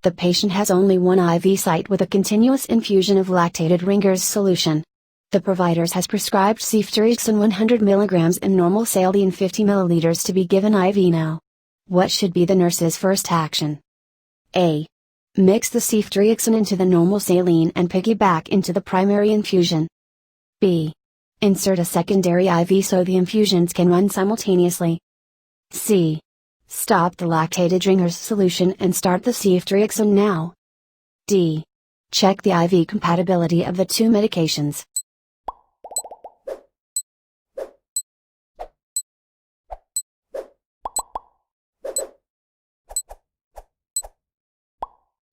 The patient has only one IV site with a continuous infusion of lactated Ringer's solution. The provider has prescribed ceftriaxone 100 mg in normal saline 50 ml to be given IV now. What should be the nurse's first action? A. Mix the ceftriaxone into the normal saline and piggyback into the primary infusion. B. Insert a secondary IV so the infusions can run simultaneously. C. Stop the lactated Ringer's solution and start the ceftriaxone now. D. Check the IV compatibility of the two medications.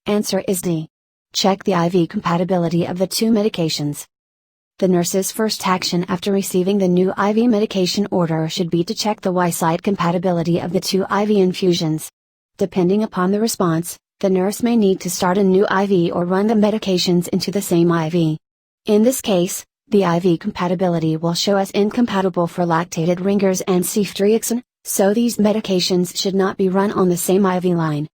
Answer is D. Check the IV compatibility of the two medications. The nurse's first action after receiving the new IV medication order should be to check the Y-site compatibility of the two IV infusions. Depending upon the response, the nurse may need to start a new IV or run the medications into the same IV. In this case, the IV compatibility will show as incompatible for lactated Ringer's and ceftriaxone, so these medications should not be run on the same IV line.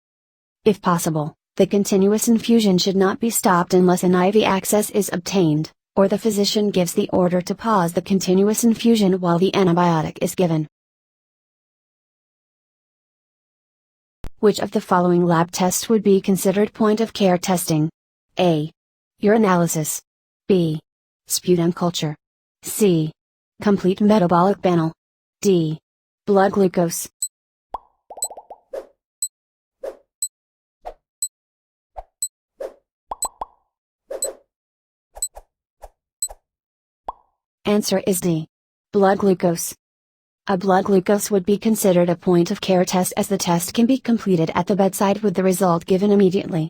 If possible, the continuous infusion should not be stopped unless an IV access is obtained, or the physician gives the order to pause the continuous infusion while the antibiotic is given. Which of the following lab tests would be considered point-of-care testing? A. Urinalysis. B. Sputum culture. C. Complete metabolic panel. D. Blood glucose. Answer is D. Blood glucose. A blood glucose would be considered a point-of-care test as the test can be completed at the bedside with the result given immediately.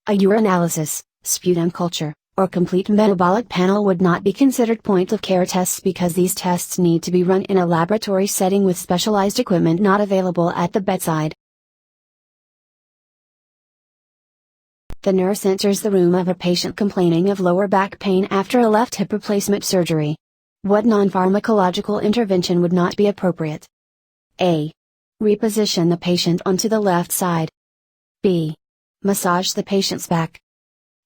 A urinalysis, sputum culture, or complete metabolic panel would not be considered point-of-care tests because these tests need to be run in a laboratory setting with specialized equipment not available at the bedside. The nurse enters the room of a patient complaining of lower back pain after a left hip replacement surgery. What non-pharmacological intervention would not be appropriate? A. Reposition the patient onto the left side. B. Massage the patient's back.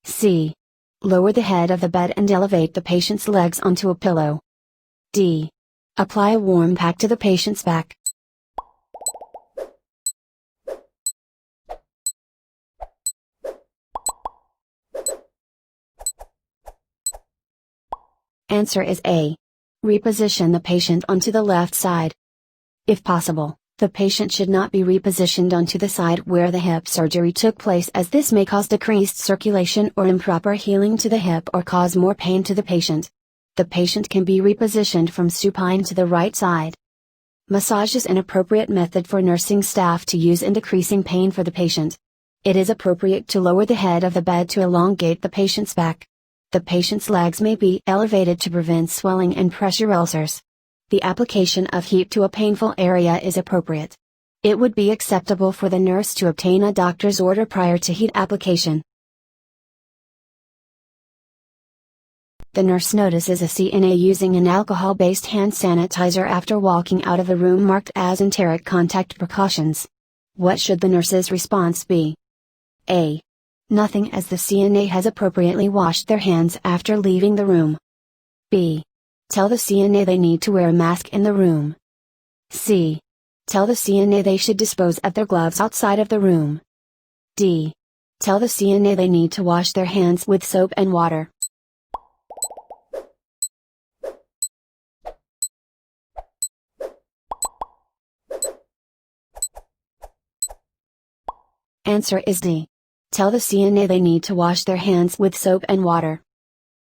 C. Lower the head of the bed and elevate the patient's legs onto a pillow. D. Apply a warm pack to the patient's back. Answer is A. Reposition the patient onto the left side. If possible, the patient should not be repositioned onto the side where the hip surgery took place as this may cause decreased circulation or improper healing to the hip or cause more pain to the patient. The patient can be repositioned from supine to the right side. Massage is an appropriate method for nursing staff to use in decreasing pain for the patient. It is appropriate to lower the head of the bed to elongate the patient's back. The patient's legs may be elevated to prevent swelling and pressure ulcers. The application of heat to a painful area is appropriate. It would be acceptable for the nurse to obtain a doctor's order prior to heat application. The nurse notices a CNA using an alcohol-based hand sanitizer after walking out of the room marked as enteric contact precautions. What should the nurse's response be? A. Nothing, as the CNA has appropriately washed their hands after leaving the room. B. Tell the CNA they need to wear a mask in the room. C. Tell the CNA they should dispose of their gloves outside of the room. D. Tell the CNA they need to wash their hands with soap and water. Answer is D. Tell the CNA they need to wash their hands with soap and water.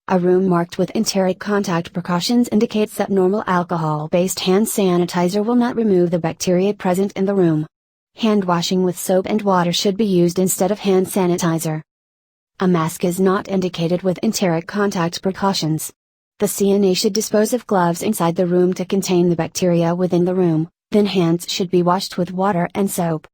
A room marked with enteric contact precautions indicates that normal alcohol-based hand sanitizer will not remove the bacteria present in the room. Hand washing with soap and water should be used instead of hand sanitizer. A mask is not indicated with enteric contact precautions. The CNA should dispose of gloves inside the room to contain the bacteria within the room, then hands should be washed with water and soap.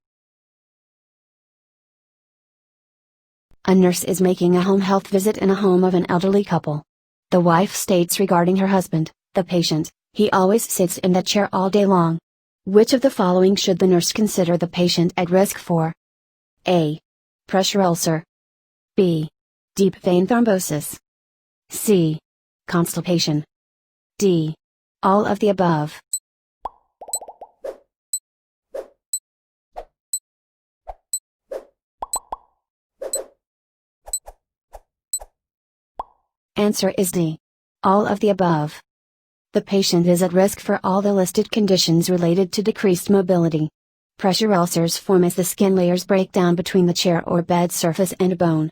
A nurse is making a home health visit in a home of an elderly couple. The wife states regarding her husband, the patient, he always sits in the chair all day long. Which of the following should the nurse consider the patient at risk for? A. Pressure ulcer. B. Deep vein thrombosis. C. Constipation. D. All of the above. Answer is D. All of the above. The patient is at risk for all the listed conditions related to decreased mobility. Pressure ulcers form as the skin layers break down between the chair or bed surface and bone.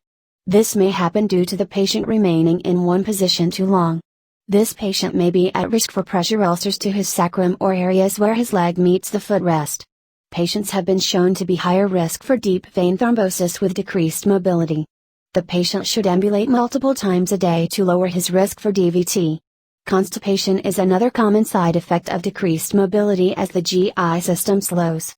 This may happen due to the patient remaining in one position too long. This patient may be at risk for pressure ulcers to his sacrum or areas where his leg meets the footrest. Patients have been shown to be higher risk for deep vein thrombosis with decreased mobility. The patient should ambulate multiple times a day to lower his risk for DVT. Constipation is another common side effect of decreased mobility as the GI system slows.